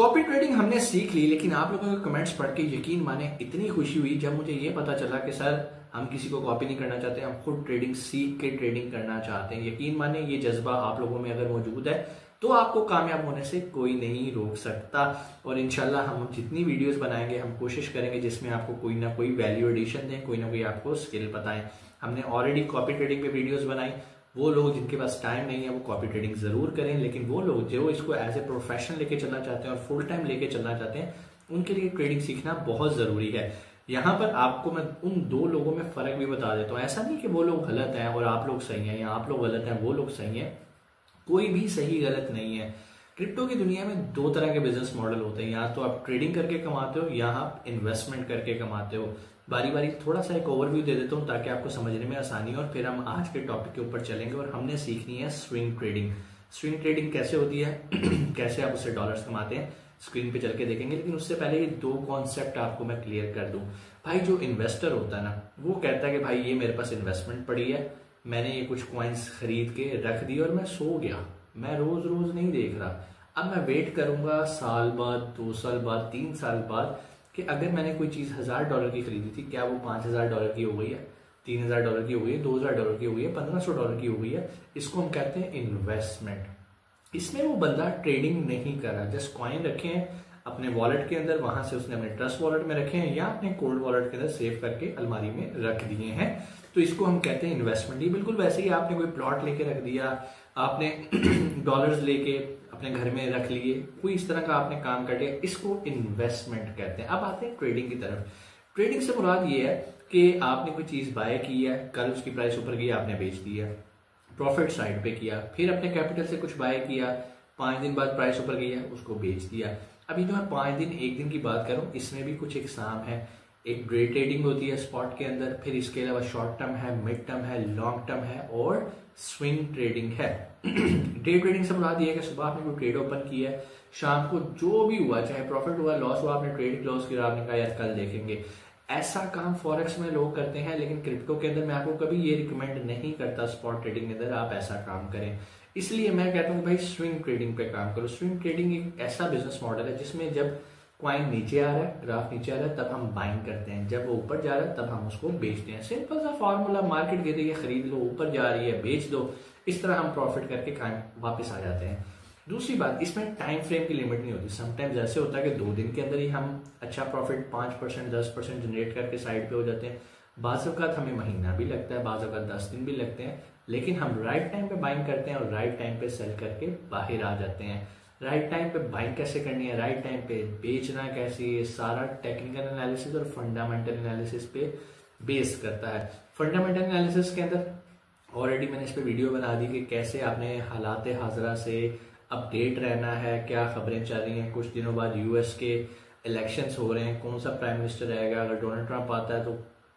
Copy trading हमने सीख ली, लेकिन आप लोगों के कमेंट्स पढ़ के यकीन माने इतनी खुशी हुई जब मुझे ये पता चला कि सर हम किसी को कॉपी नहीं करना चाहते, हम खुद ट्रेडिंग सीख के ट्रेडिंग करना चाहते हैं। यकीन माने ये जज्बा आप लोगों में अगर मौजूद है तो आपको कामयाब होने से कोई नहीं रोक सकता। और इंशाल्लाह हम जितनी वीडियोस बनाएंगे हम कोशिश करेंगे जिसमें आपको कोई ना कोई वैल्यू एडिशन दें, कोई ना कोई आपको स्किल बताएं। हमने ऑलरेडी कॉपी ट्रेडिंग पे वीडियोस बनाई। वो लोग जिनके पास टाइम नहीं है वो कॉपी ट्रेडिंग जरूर करें, लेकिन वो लोग जो इसको एज ए प्रोफेशन लेके चलना चाहते हैं और फुल टाइम लेके चलना चाहते हैं उनके लिए ट्रेडिंग सीखना बहुत जरूरी है। यहाँ पर आपको मैं उन दो लोगों में फर्क भी बता देता हूँ। ऐसा नहीं कि वो लोग गलत हैं और आप लोग सही हैं, या आप लोग गलत हैं वो लोग सही हैं। कोई भी सही गलत नहीं है। क्रिप्टो की दुनिया में दो तरह के बिजनेस मॉडल होते हैं, या तो आप ट्रेडिंग करके कमाते हो या आप इन्वेस्टमेंट करके कमाते हो। बारी बारी थोड़ा सा एक ओवरव्यू दे देता हूँ ताकि आपको समझने में आसानी हो, और फिर हम आज के टॉपिक के ऊपर चलेंगे और हमने सीखनी है स्विंग ट्रेडिंग। स्विंग ट्रेडिंग कैसे होती है कैसे आप उससे डॉलर्स कमाते हैं, स्क्रीन पे चल के देखेंगे। लेकिन उससे पहले ये दो कॉन्सेप्ट आपको मैं क्लियर कर दूं। भाई जो इन्वेस्टर होता है ना वो कहता है कि भाई ये मेरे पास इन्वेस्टमेंट पड़ी है, मैंने ये कुछ कॉइन्स खरीद के रख दी और मैं सो गया, मैं रोज रोज नहीं देख रहा। अब मैं वेट करूंगा साल बाद, 2 साल बाद, 3 साल बाद कि अगर मैंने कोई चीज $1000 की खरीदी थी, क्या वो $5000 की हो गई है, $3000 की हो गई है, $2000 की हो गई है, $1500 की हो गई है। इसको हम कहते हैं इन्वेस्टमेंट। इसमें वो बंदा ट्रेडिंग नहीं कर रहा, जस्ट कॉइन रखे हैं अपने वॉलेट के अंदर, वहां से उसने अपने ट्रस्ट वॉलेट में रखे हैं या अपने कोल्ड वॉलेट के अंदर सेव करके अलमारी में रख दिए हैं, तो इसको हम कहते हैं इन्वेस्टमेंट। ये बिल्कुल वैसे ही आपने कोई प्लॉट लेके रख दिया, आपने डॉलर्स लेके अपने घर में रख लिए, कोई इस तरह का आपने काम कर लिया, इसको इन्वेस्टमेंट कहते हैं। अब आते हैं ट्रेडिंग की तरफ। ट्रेडिंग से मुराद ये है कि आपने कोई चीज बाय की है, कल उसकी प्राइस ऊपर गई, आपने बेच दी है, प्रॉफिट साइड पे किया, फिर अपने कैपिटल से कुछ बाय किया, 5 दिन बाद प्राइस ऊपर गई है, उसको बेच दिया। अभी जो मैं 5 दिन 1 दिन की बात करूं, इसमें भी कुछ एग्जाम है। एक डे ट्रेडिंग होती है स्पॉट के अंदर, फिर इसके अलावा शॉर्ट टर्म है, मिड टर्म है, लॉन्ग टर्म है और स्विंग ट्रेडिंग है। डे ट्रेडिंग से मुराद ये है कि सुबह आपने कोई ट्रेड ओपन किया है, शाम को जो भी हुआ, चाहे प्रॉफिट हुआ लॉस हुआ, आपने ट्रेड क्लोज किया, आपने कहा यार कल देखेंगे। ऐसा काम फॉरेक्स में लोग करते हैं, लेकिन क्रिप्टो के अंदर मैं आपको कभी ये रिकमेंड नहीं करता स्पॉट ट्रेडिंग के अंदर आप ऐसा काम करें। इसलिए मैं कहता हूँ भाई स्विंग ट्रेडिंग पे काम करो। स्विंग ट्रेडिंग एक ऐसा बिजनेस मॉडल है जिसमें जब कॉइन नीचे आ रहा है, ग्राफ नीचे आ रहा है, तब हम बाइंग करते हैं, जब वो ऊपर जा रहा है तब हम उसको बेचते हैं। सिंपल सा फॉर्मूला, मार्केट गिर रही है खरीद लो, ऊपर जा रही है बेच दो, इस तरह हम प्रॉफिट करके वापस आ जाते हैं। दूसरी बात, इसमें टाइम फ्रेम की लिमिट नहीं होती। समटाइम्स ऐसे होता है कि 2 दिन के अंदर ही हम अच्छा प्रॉफिट 5% 10% जनरेट करके साइड पे हो जाते हैं। बाज़ औक़ात हमें महीना भी लगता है, बाज़ औक़ात 10 दिन भी लगते हैं, लेकिन हम राइट टाइम पे बाइंग करते हैं और राइट टाइम पे सेल करके बाहर आ जाते हैं। राइट टाइम पे बाइंग कैसे करनी है, राइट टाइम पे बेचना कैसे, ये सारा टेक्निकल एनालिसिस और फंडामेंटल एनालिसिस पे बेस करता है। फंडामेंटल एनालिसिस के अंदर ऑलरेडी मैंने इस पे वीडियो बना दी कि कैसे आपने हालात हाजरा से अपडेट रहना है, क्या खबरें चल रही हैं। कुछ दिनों बाद यूएस के इलेक्शंस हो रहे हैं, कौन सा प्राइम मिनिस्टर रहेगा, अगर डोनाल्ड ट्रंप आता है तो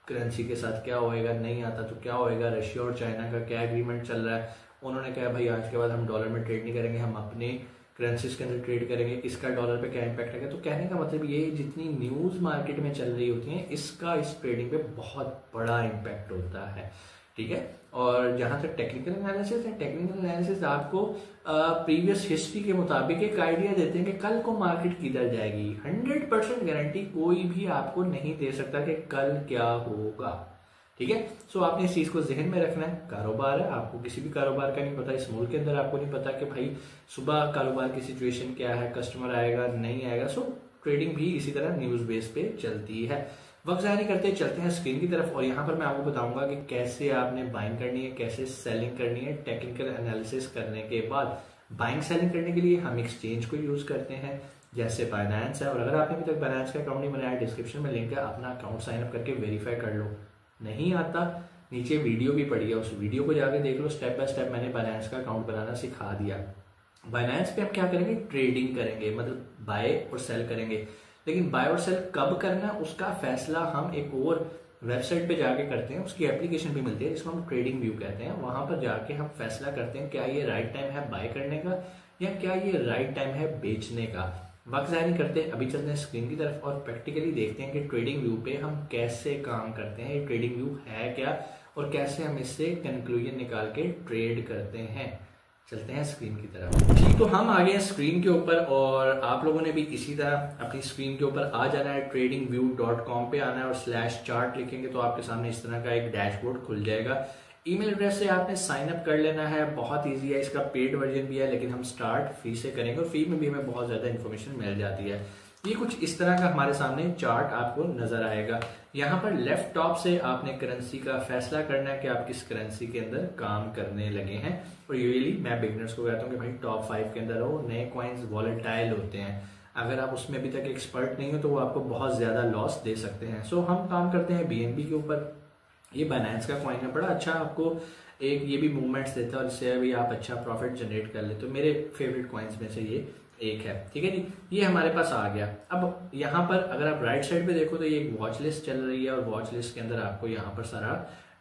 करेंसी के साथ क्या होएगा, नहीं आता तो क्या होएगा, रशिया और चाइना का क्या एग्रीमेंट चल रहा है। उन्होंने कहा भाई आज के बाद हम डॉलर में ट्रेड नहीं करेंगे, हम अपने करेंसीज के अंदर ट्रेड करेंगे, इसका डॉलर पे क्या इम्पैक्ट रहेगा। तो कहने का मतलब ये जितनी न्यूज मार्केट में चल रही होती है इसका इस ट्रेडिंग पे बहुत बड़ा इम्पैक्ट होता है, ठीक है। और जहां तक टेक्निकल एनालिसिस है, टेक्निकल एनालिसिस आपको प्रीवियस हिस्ट्री के मुताबिक एक आइडिया देते हैं कि कल को मार्केट किधर जाएगी। 100% गारंटी कोई भी आपको नहीं दे सकता कि कल क्या होगा, ठीक है। सो आपने इस चीज को जहन में रखना है। कारोबार है, आपको किसी भी कारोबार का नहीं पता, इस मुल्क के अंदर आपको नहीं पता कि भाई सुबह कारोबार की सिचुएशन क्या है, कस्टमर आएगा नहीं आएगा। सो ट्रेडिंग भी इसी तरह न्यूज बेस पे चलती है। वक्त ज़ाया नहीं करते, चलते हैं स्क्रीन की तरफ। और यहाँ पर मैं आपको बताऊंगा कि कैसे आपने बाइंग करनी है, कैसे सेलिंग करनी है। टेक्निकल एनालिसिस करने के बाद बाइंग सेलिंग करने के लिए हम एक्सचेंज को यूज करते हैं, जैसे बाइनेंस है। और अगर आपने अभी तक बाइनेंस का अकाउंट नहीं बनाया, डिस्क्रिप्शन में लिंक है, अपना अकाउंट साइन अप करके वेरीफाई कर लो। नहीं आता, नीचे वीडियो भी पड़ी है, उस वीडियो को जाके देख लो, स्टेप बाय स्टेप मैंने बाइनेंस का अकाउंट बनाना सिखा दिया। बाइनेंस पे हम क्या करेंगे, ट्रेडिंग करेंगे, मतलब बाय और सेल करेंगे। लेकिन बाय और सेल कब करना उसका फैसला हम एक और वेबसाइट पे जाके करते हैं, उसकी एप्लीकेशन भी मिलती है जिसको हम ट्रेडिंग व्यू कहते हैं। वहां पर जाके हम फैसला करते हैं क्या ये राइट टाइम है बाय करने का या क्या ये राइट टाइम है बेचने का। वक्त ज़ाया नहीं करते, अभी चलते हैं स्क्रीन की तरफ और प्रैक्टिकली देखते हैं कि ट्रेडिंग व्यू पे हम कैसे काम करते हैं, ये ट्रेडिंग व्यू है क्या और कैसे हम इससे कंक्लूजन निकाल के ट्रेड करते हैं। चलते हैं स्क्रीन की तरफ जी। तो हम आ गए स्क्रीन के ऊपर और आप लोगों ने भी इसी तरह अपनी स्क्रीन के ऊपर आ जाना है, tradingview.com पे आना है और /chart लिखेंगे तो आपके सामने इस तरह का एक डैशबोर्ड खुल जाएगा। ईमेल एड्रेस से आपने साइन अप कर लेना है, बहुत इजी है, इसका पेड वर्जन भी है लेकिन हम स्टार्ट फ्री से करेंगे और फ्री में भी हमें बहुत ज्यादा इन्फॉर्मेशन मिल जाती है। ये कुछ इस तरह का हमारे सामने चार्ट आपको नजर आएगा। यहाँ पर लेफ्ट टॉप से आपने करेंसी का फैसला करना है कि आप किस करेंसी के अंदर काम करने लगे हैं। और यूजुअली मैं बिगनर्स को कहता हूँ कि भाई टॉप 5 के अंदर हो, नए कॉइन्स वॉलेटाइल होते हैं, अगर आप उसमें अभी तक एक्सपर्ट नहीं हो तो वो आपको बहुत ज्यादा लॉस दे सकते हैं। सो हम काम करते हैं BNB के ऊपर। ये बाइनेंस का कॉइन है, बड़ा अच्छा आपको एक ये भी मूवमेंट्स देता है और इससे भी आप अच्छा प्रॉफिट जनरेट कर ले। तो मेरे फेवरेट कॉइन्स में से ये एक है, ठीक है जी। ये हमारे पास आ गया। अब यहाँ पर अगर आप राइट साइड पे देखो तो ये एक वॉच लिस्ट चल रही है और वॉच लिस्ट के अंदर आपको यहाँ पर सारा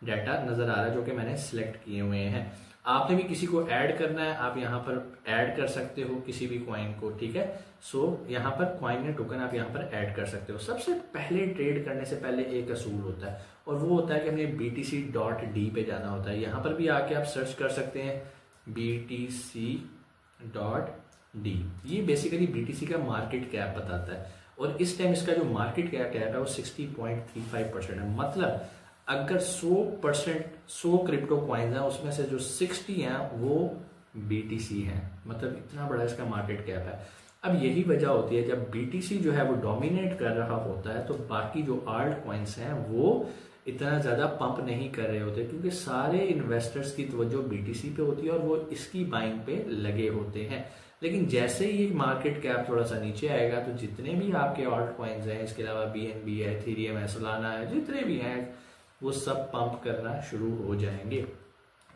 डाटा नजर आ रहा है जो कि मैंने सिलेक्ट किए हुए हैं। आपने भी किसी को ऐड करना है, आप यहाँ पर ऐड कर सकते हो किसी भी कॉइन को, ठीक है। सो यहाँ पर कॉइन या टोकन आप यहाँ पर ऐड कर सकते हो। सबसे पहले ट्रेड करने से पहले एक असूल होता है और वो होता है कि हमें BTC.D पे जाना होता है। यहाँ पर भी आके आप सर्च कर सकते हैं BTC.D। ये बेसिकली BTC का मार्केट कैप बताता है और इस टाइम इसका जो मार्केट कैप है वो 60.35% है। मतलब अगर 100 क्रिप्टो कॉइन्स हैं उसमें से जो 60 हैं वो BTC हैं, मतलब इतना बड़ा इसका मार्केट कैप है। अब यही वजह होती है जब BTC जो है वो डोमिनेट कर रहा होता है तो बाकी जो आल्ट कॉइन्स हैं वो इतना ज्यादा पंप नहीं कर रहे होते क्योंकि सारे इन्वेस्टर्स की तवज्जो BTC पे होती है और वो इसकी बाइंग पे लगे होते हैं। लेकिन जैसे ही मार्केट कैप थोड़ा सा नीचे आएगा तो जितने भी आपके आल्ट कॉइन्स हैं, इसके अलावा BNB है, इथेरियम है, सोलाना है, जितने भी हैं वो सब पंप करना शुरू हो जाएंगे।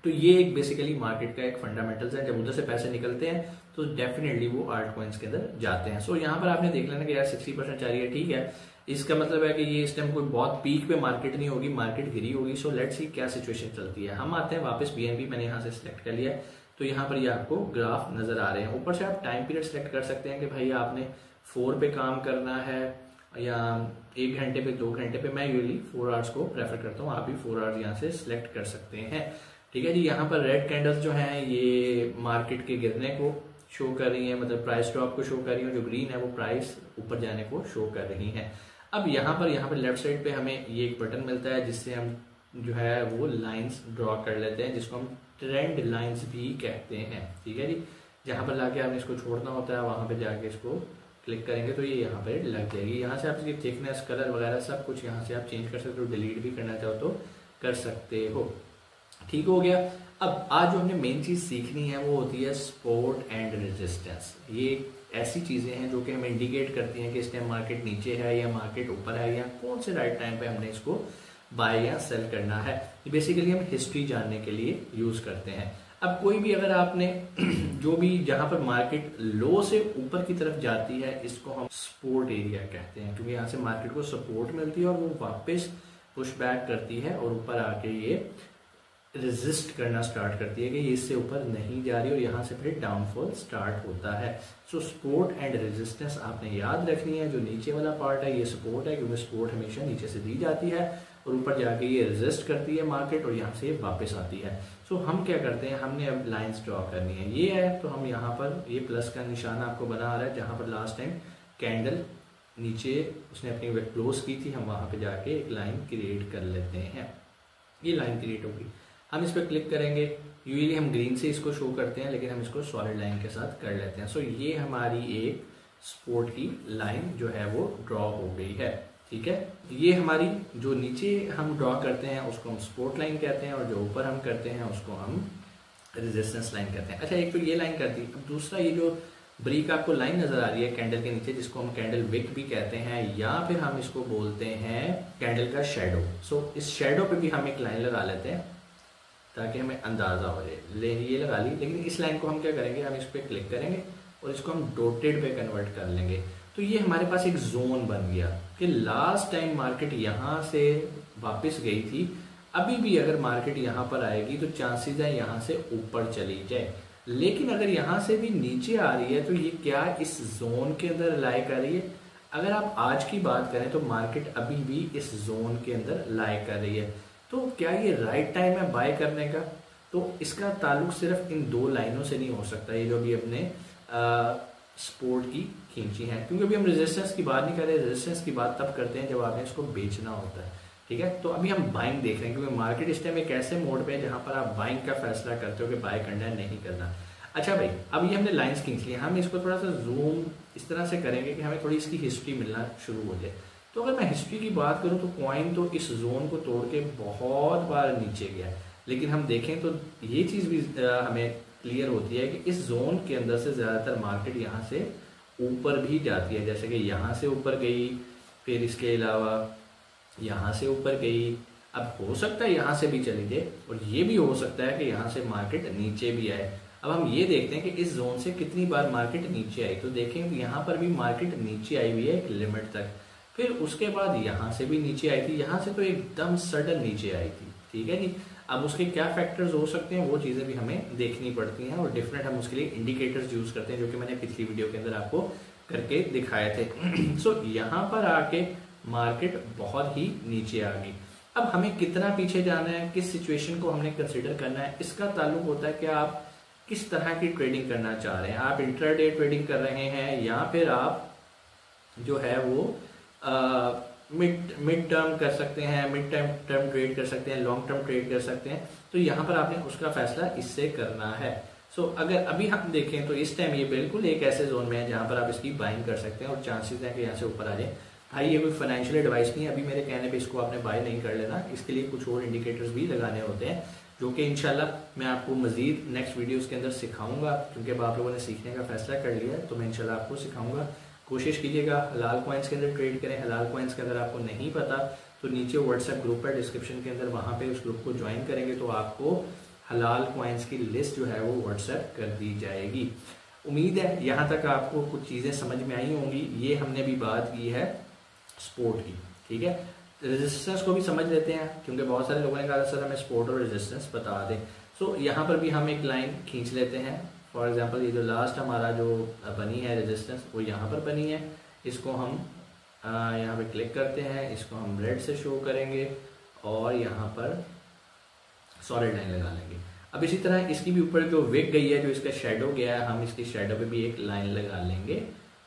तो ये एक बेसिकली मार्केट का एक फंडामेंटल्स है। जब उधर से पैसे निकलते हैं तो डेफिनेटली वो आल्ट कॉइन्स के अंदर जाते हैं। सो यहाँ पर आपने देख लेना कि यार 60% जा रही है, ठीक है। इसका मतलब है कि ये इस टाइम कोई बहुत पीक पे मार्केट नहीं होगी, मार्केट गिरी होगी। सो लेट्स सी क्या सिचुएशन चलती है। हम आते हैं वापस BNB, मैंने यहाँ से सिलेक्ट कर लिया तो यहाँ पर ये आपको ग्राफ नजर आ रहे हैं। ऊपर से आप टाइम पीरियड सिलेक्ट कर सकते हैं कि भाई आपने 4 पे काम करना है या 1 घंटे पे, 2 घंटे पे। मैं यूजली 4 आवर्स को प्रेफर करता हूँ, आप भी 4 आवर्स यहाँ से सिलेक्ट कर सकते हैं, ठीक है जी। यहाँ पर रेड कैंडल्स जो हैं ये मार्केट के गिरने को शो कर रही है, मतलब प्राइस ड्रॉप को शो कर रही है। जो ग्रीन है वो प्राइस ऊपर जाने को शो कर रही है। अब यहाँ पर लेफ्ट साइड पे हमें ये एक बटन मिलता है जिससे हम जो है वो लाइंस ड्रॉ कर लेते हैं, जिसको हम ट्रेंड लाइंस भी कहते हैं, ठीक है जी। जहाँ पर लाके आपने इसको छोड़ना होता है, वहां पे जाके इसको क्लिक करेंगे तो ये यहाँ पे लग जाएगी। यहाँ से आप इसकी थिकनेस, कलर वगैरह सब कुछ यहाँ से आप चेंज कर सकते हो, डिलीट भी करना चाहो तो कर सकते हो, ठीक हो गया। अब आज जो हमने मेन चीज सीखनी है वो होती है सपोर्ट एंड रेजिस्टेंस। ये ऐसी चीजें हैं जो कि हमें इंडिकेट करती हैं कि इस टाइम मार्केट नीचे है या मार्केट ऊपर है या कौन से राइट टाइम पे हमने इसको बाय या सेल करना है। बेसिकली हम हिस्ट्री जानने के लिए यूज करते हैं। अब कोई भी अगर आपने जो भी जहां पर मार्केट लो से ऊपर की तरफ जाती है इसको हम सपोर्ट एरिया कहते हैं, क्योंकि यहाँ से मार्केट को सपोर्ट मिलती है और वो वापस पुश बैक करती है और ऊपर आके ये रेजिस्ट करना स्टार्ट करती है कि ये इससे ऊपर नहीं जा रही और यहाँ से फिर डाउनफॉल स्टार्ट होता है। सो सपोर्ट एंड रेजिस्टेंस आपने याद रखनी है। जो नीचे वाला पार्ट है ये सपोर्ट है, क्योंकि सपोर्ट हमेशा नीचे से दी जाती है और ऊपर जाके ये रेजिस्ट करती है मार्केट और यहाँ से वापस आती है। सो हम क्या करते हैं, हमने अब लाइंस ड्रॉ करनी है। ये है तो हम यहाँ पर ये प्लस का निशान आपको बना आ रहा है, जहाँ पर लास्ट टाइम कैंडल नीचे उसने अपनी वेट क्लोज की थी, हम वहाँ पे जाके एक लाइन क्रिएट कर लेते हैं। ये लाइन क्रिएट होगी, हम इस पर क्लिक करेंगे। यूजुअली हम ग्रीन से इसको शो करते हैं लेकिन हम इसको सॉलिड लाइन के साथ कर लेते हैं। सो ये हमारी एक सपोर्ट की लाइन जो है वो ड्रॉ हो गई है, ठीक है। ये हमारी जो नीचे हम ड्रॉ करते हैं उसको हम सपोर्ट लाइन कहते हैं और जो ऊपर हम करते हैं उसको हम रेजिस्टेंस लाइन कहते हैं। अच्छा, एक तो ये लाइन कर दी। अब दूसरा ये जो ब्रीक आपको लाइन नजर आ रही है कैंडल के नीचे, जिसको हम कैंडल विक भी कहते हैं या फिर हम इसको बोलते हैं कैंडल का शेडो। सो इस शेडो पे भी हम एक लाइन लगा लेते हैं ताकि हमें अंदाजा हो जाए। ये लगा ली, लेकिन इस लाइन को हम क्या करेंगे, हम इस पर क्लिक करेंगे और इसको हम डॉटेड पे कन्वर्ट कर लेंगे। तो ये हमारे पास एक जोन बन गया कि लास्ट टाइम मार्केट यहाँ से वापस गई थी, अभी भी अगर मार्केट यहाँ पर आएगी तो चांसेस है यहाँ से ऊपर चली जाए। लेकिन अगर यहाँ से भी नीचे आ रही है तो ये क्या इस जोन के अंदर लाई कर रही है। अगर आप आज की बात करें तो मार्केट अभी भी इस जोन के अंदर लाई कर रही है। तो क्या ये राइट टाइम है बाय करने का? तो तो इसका ताल्लुक सिर्फ इन 2 लाइनों से नहीं हो सकता, ये जो भी अपने सपोर्ट की खींची है, क्योंकि अभी हम रेजिस्टेंस की बात नहीं कर रहे। रेजिस्टेंस की बात तब करते हैं जब आपने इसको बेचना होता है, ठीक है। तो अभी हम बाइंग देख रहे हैं, क्योंकि मार्केट इस टाइम एक ऐसे मोड पे है जहां पर आप बाइंग का फैसला करते हो कि बाय करना है नहीं करना। अच्छा भाई, अब ये हमने लाइंस खींच ली, हम इसको थोड़ा सा जूम इस तरह से करेंगे कि हमें थोड़ी इसकी हिस्ट्री मिलना शुरू हो जाए। तो अगर मैं हिस्ट्री की बात करूं तो कॉइन तो इस जोन को तोड़ के बहुत बार नीचे गया, लेकिन हम देखें तो ये चीज़ भी हमें क्लियर होती है कि इस जोन के अंदर से ज़्यादातर मार्केट यहाँ से ऊपर भी जाती है, जैसे कि यहाँ से ऊपर गई, फिर इसके अलावा यहाँ से ऊपर गई। अब हो सकता है यहाँ से भी चली जाए, और ये भी हो सकता है कि यहाँ से मार्केट नीचे भी आए। अब हम ये देखते हैं कि इस जोन से कितनी बार मार्केट नीचे आई, तो देखें तो यहाँ पर भी मार्केट नीचे आई हुई है एक लिमिट तक, फिर उसके बाद यहाँ से भी नीचे आई थी, यहाँ से तो एकदम सडन नीचे आई थी, ठीक है जी। अब उसके क्या फैक्टर्स हो सकते हैं वो चीज़ें भी हमें देखनी पड़ती हैं, और डिफरेंट हम उसके लिए इंडिकेटर्स यूज करते हैं, जो कि मैंने पिछली वीडियो के अंदर आपको करके दिखाए थे। सो यहाँ पर आके मार्केट बहुत ही नीचे आ गई। अब हमें कितना पीछे जाना है, किस सिचुएशन को हमने कंसिडर करना है, इसका ताल्लुक होता है कि आप किस तरह की ट्रेडिंग करना चाह रहे हैं। आप इंट्राडे ट्रेडिंग कर रहे हैं, या फिर आप जो है वो मिड टर्म कर सकते हैं, मिड टर्म ट्रेड कर सकते हैं, लॉन्ग टर्म ट्रेड कर सकते हैं। तो यहाँ पर आपने उसका फैसला इससे करना है। सो अगर अभी हम देखें तो इस टाइम ये बिल्कुल एक ऐसे जोन में है जहाँ पर आप इसकी बाइंग कर सकते हैं, और चांसेस हैं कि यहाँ से ऊपर आ जाए। भाई ये कोई फाइनेंशियल एडवाइस नहीं है, अभी मेरे कहने पे इसको आपने बाय नहीं कर लेना, इसके लिए कुछ और इंडिकेटर्स भी लगाने होते हैं, जो कि इंशाल्लाह मैं आपको मजीद नेक्स्ट वीडियोस के अंदर सिखाऊंगा, क्योंकि अब आप लोगों ने सीखने का फैसला कर लिया है, तो मैं इंशाल्लाह आपको सिखाऊंगा। कोशिश कीजिएगा हलाल कॉइन्स के अंदर ट्रेड करें। हलाल कॉइन्स के अंदर आपको नहीं पता तो नीचे व्हाट्सएप ग्रुप है डिस्क्रिप्शन के अंदर, वहाँ पे उस ग्रुप को ज्वाइन करेंगे तो आपको हलाल कॉइन्स की लिस्ट जो है वो व्हाट्सएप कर दी जाएगी। उम्मीद है यहाँ तक आपको कुछ चीज़ें समझ में आई होंगी। ये हमने भी बात की है सपोर्ट की, ठीक है। रेजिस्टेंस को भी समझ लेते हैं, क्योंकि बहुत सारे लोगों ने कहा सर हमें सपोर्ट और रेजिस्टेंस बता दें। सो यहाँ पर भी हम एक लाइन खींच लेते हैं। फॉर एग्जांपल ये जो लास्ट हमारा जो बनी है रेजिस्टेंस, वो यहाँ पर बनी है। इसको हम यहाँ पे क्लिक करते हैं, इसको हम रेड से शो करेंगे, और यहाँ पर सॉलिड लाइन लगा लेंगे। अब इसी तरह इसकी भी ऊपर जो विक गई है, जो इसका शेडो गया है, हम इसकी शेडो पे भी एक लाइन लगा लेंगे,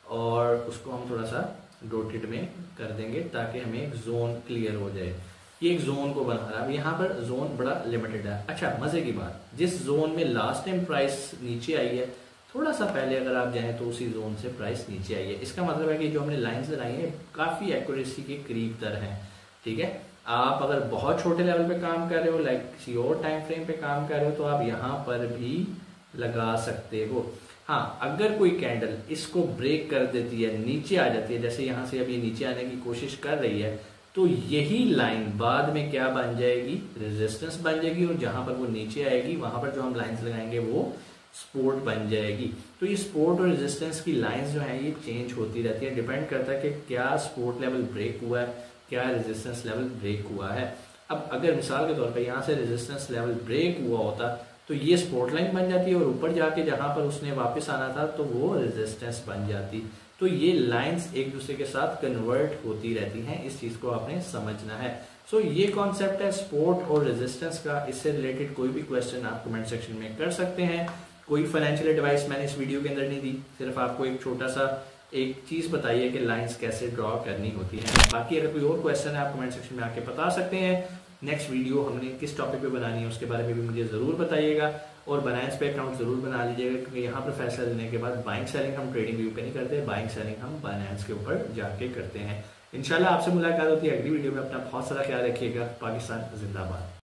और उसको हम थोड़ा सा डॉटेड में कर देंगे ताकि हमें एक जोन क्लियर हो जाए। ये एक जोन को बना रहा है। यहाँ पर जोन बड़ा लिमिटेड है। अच्छा, मजे की बात, जिस जोन में लास्ट टाइम प्राइस नीचे आई है, थोड़ा सा पहले अगर आप जाएं तो उसी जोन से प्राइस नीचे आई है। इसका मतलब है कि जो हमने लाइंस लगाई हैं काफी एक्यूरेसी के करीब तर हैं, ठीक है। आप अगर बहुत छोटे लेवल पे काम कर रहे हो, लाइक किसी और टाइम फ्रेम पे काम कर रहे हो, तो आप यहाँ पर भी लगा सकते हो। हाँ, अगर कोई कैंडल इसको ब्रेक कर देती है, नीचे आ जाती है, जैसे यहाँ से अभी नीचे आने की कोशिश कर रही है, तो यही लाइन बाद में क्या बन जाएगी, रेजिस्टेंस बन जाएगी, और जहां पर वो नीचे आएगी वहां पर जो हम लाइंस लगाएंगे वो सपोर्ट बन जाएगी। तो ये सपोर्ट और रेजिस्टेंस की लाइंस जो है ये चेंज होती रहती है, डिपेंड करता है कि क्या सपोर्ट लेवल ब्रेक हुआ है, क्या रेजिस्टेंस लेवल ब्रेक हुआ है। अब अगर मिसाल के तौर पर यहाँ से रेजिस्टेंस लेवल ब्रेक हुआ होता तो ये सपोर्ट लाइन बन जाती है, और ऊपर जाके जहां पर उसने वापस आना था तो वो रेजिस्टेंस बन जाती। तो ये लाइंस एक दूसरे के साथ कन्वर्ट होती रहती हैं, इस चीज को आपने समझना है। सो ये कॉन्सेप्ट है सपोर्ट और रेजिस्टेंस का। इससे रिलेटेड कोई भी क्वेश्चन आप कमेंट सेक्शन में कर सकते हैं। कोई फाइनेंशियल एडवाइस मैंने इस वीडियो के अंदर नहीं दी, सिर्फ आपको एक छोटा सा एक चीज बताई है कि लाइंस कैसे ड्रॉ करनी होती है। बाकी अगर कोई और क्वेश्चन है आप कमेंट सेक्शन में आके बता सकते हैं। नेक्स्ट वीडियो हमने किस टॉपिक पे बनानी है उसके बारे में भी मुझे जरूर बताइएगा, और बायनेंस पे अकाउंट जरूर बना लीजिएगा, क्योंकि यहाँ पर फैसला लेने के बाद बाइंग सेलिंग हम ट्रेडिंग व्यू पे नहीं करते, बाइंग सेलिंग हम बायनेंस के ऊपर जाके करते हैं। इंशाल्लाह आपसे मुलाकात होती है अगली वीडियो में। अपना बहुत सारा ख्याल रखिएगा। पाकिस्तान जिंदाबाद।